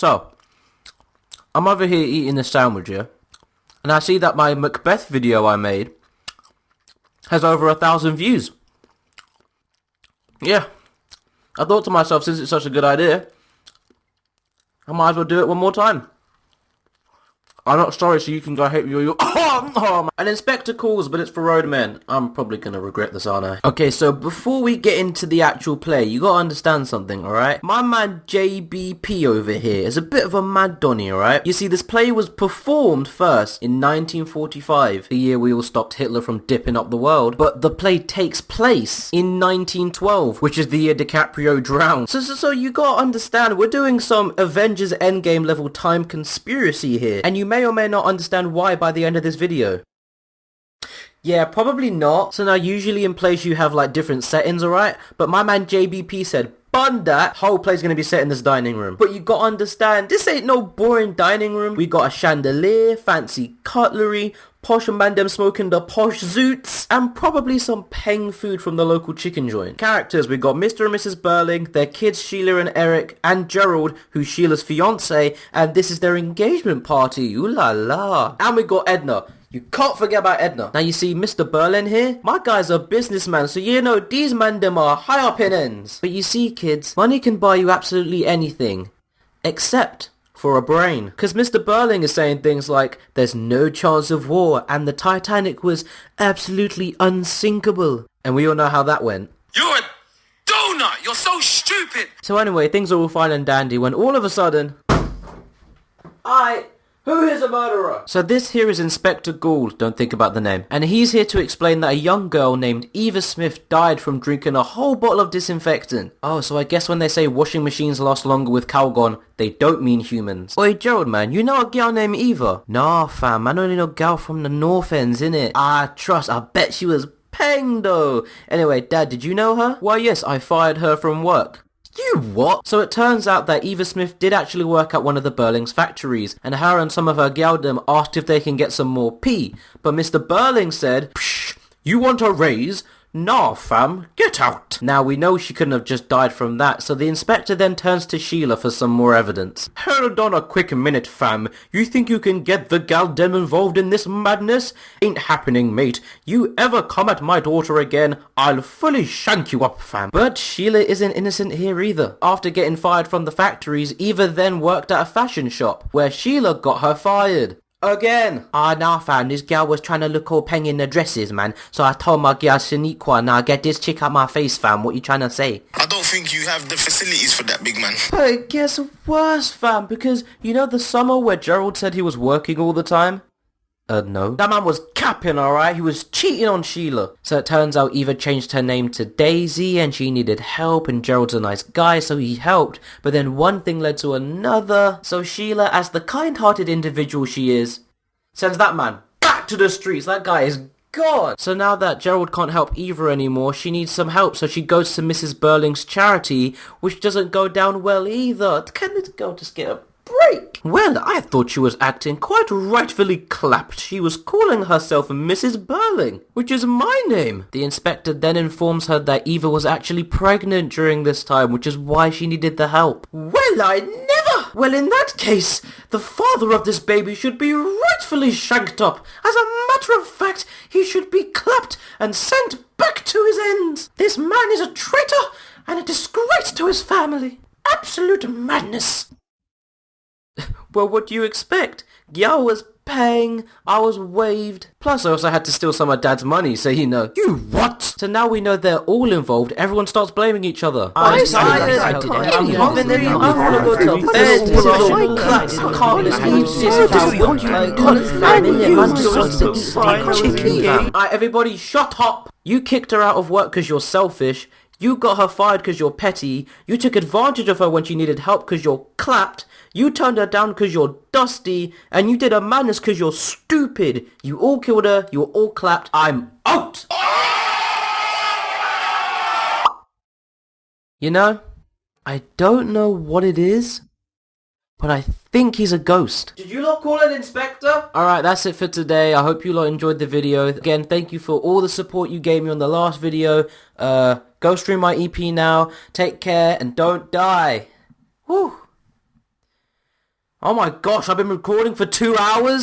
So, I'm over here eating a sandwich, yeah? And I see that my Macbeth video I made has over 1,000 views. Yeah. I thought to myself, since it's such a good idea, I might as well do it one more time. I'm not sorry, so you can go hate me or you. An inspector calls, but it's for roadmen. I'm probably gonna regret this, aren't I? Okay, so before we get into the actual play, you gotta understand something, alright? My man JBP over here is a bit of a mad donny, alright? You see, this play was performed first in 1945, the year we all stopped Hitler from dipping up the world, but the play takes place in 1912, which is the year DiCaprio drowned. So you gotta understand, we're doing some Avengers Endgame level time conspiracy here, and you may or may not understand why by the end of this video. Yeah, probably not. So now usually in plays you have like different settings, alright? But my man JBP said, bun that, whole play's gonna be set in this dining room. But you gotta understand, this ain't no boring dining room. We got a chandelier, fancy cutlery, posh man them smoking the posh zoots, and probably some peng food from the local chicken joint. Characters, we got Mr. and Mrs. Burling, their kids Sheila and Eric, and Gerald, who's Sheila's fiance, and this is their engagement party, ooh la la. And we got Edna. You can't forget about Edna. Now you see Mr. Berlin here? My guy's a businessman, so you know these man them are high up in ends. But you see kids, money can buy you absolutely anything. Except for a brain. Cause Mr. Berling is saying things like, there's no chance of war, and the Titanic was absolutely unsinkable. And we all know how that went. You're a donut! You're so stupid! So anyway, things are all fine and dandy when all of a sudden... Who is a murderer? So this here is Inspector Gould, don't think about the name. And he's here to explain that a young girl named Eva Smith died from drinking a whole bottle of disinfectant. Oh, so I guess when they say washing machines last longer with Calgon, they don't mean humans. Oi Gerald man, you know a girl named Eva? Nah fam, I only know a girl from the North Ends, innit? I bet she was peng though. Anyway, Dad, did you know her? Why yes, I fired her from work. You what? So it turns out that Eva Smith did actually work at one of the Burling's factories, and her and some of her galdom asked if they can get some more pee. But Mr. Burling said, psh, you want a raise? Nah fam, get out. Now we know she couldn't have just died from that, so the inspector then turns to Sheila for some more evidence. Hold on a quick minute fam, you think you can get the galdem involved in this madness? Ain't happening mate, you ever come at my daughter again, I'll fully shank you up fam. But Sheila isn't innocent here either. After getting fired from the factories, Eva then worked at a fashion shop, where Sheila got her fired. Again! Nah fam, this girl was trying to look all peng in the dresses, man. So I told my girl Shaniqua, now get this chick out my face, fam. What you trying to say? I don't think you have the facilities for that, big man. But it gets worse, fam, because you know the summer where Gerald said he was working all the time? No. That man was capping, alright? He was cheating on Sheila. So it turns out Eva changed her name to Daisy and she needed help and Gerald's a nice guy so he helped. But then one thing led to another. So Sheila, as the kind-hearted individual she is, sends that man back to the streets. That guy is gone. So now that Gerald can't help Eva anymore, she needs some help. So she goes to Mrs. Burling's charity, which doesn't go down well either. Can this girl just get a break? Well, I thought she was acting quite rightfully clapped. She was calling herself Mrs. Burling, which is my name. The inspector then informs her that Eva was actually pregnant during this time, which is why she needed the help. Well, I never! Well, in that case, the father of this baby should be rightfully shanked up. As a matter of fact, he should be clapped and sent back to his ends. This man is a traitor and a disgrace to his family. Absolute madness. Well, what do you expect? Gyal was paying, I was waived. Plus, I also had to steal some of Dad's money, so you know. You what? So now we know they're all involved, everyone starts blaming each other. I'm tired, I'm hungry, I want to go to bed. This is all class, I can't leave this house. Alright, everybody shut up. You kicked her out of work because you're selfish. You got her fired because you're petty. You took advantage of her when she needed help because you're clapped. You turned her down because you're dusty. And you did her madness because you're stupid. You all killed her. You were all clapped. I'm out. You know, I don't know what it is, but I think he's a ghost. Did you lot call an inspector? Alright, that's it for today. I hope you lot enjoyed the video. Again, thank you for all the support you gave me on the last video. Go stream my EP now. Take care and don't die. Whew. Oh my gosh, I've been recording for 2 hours?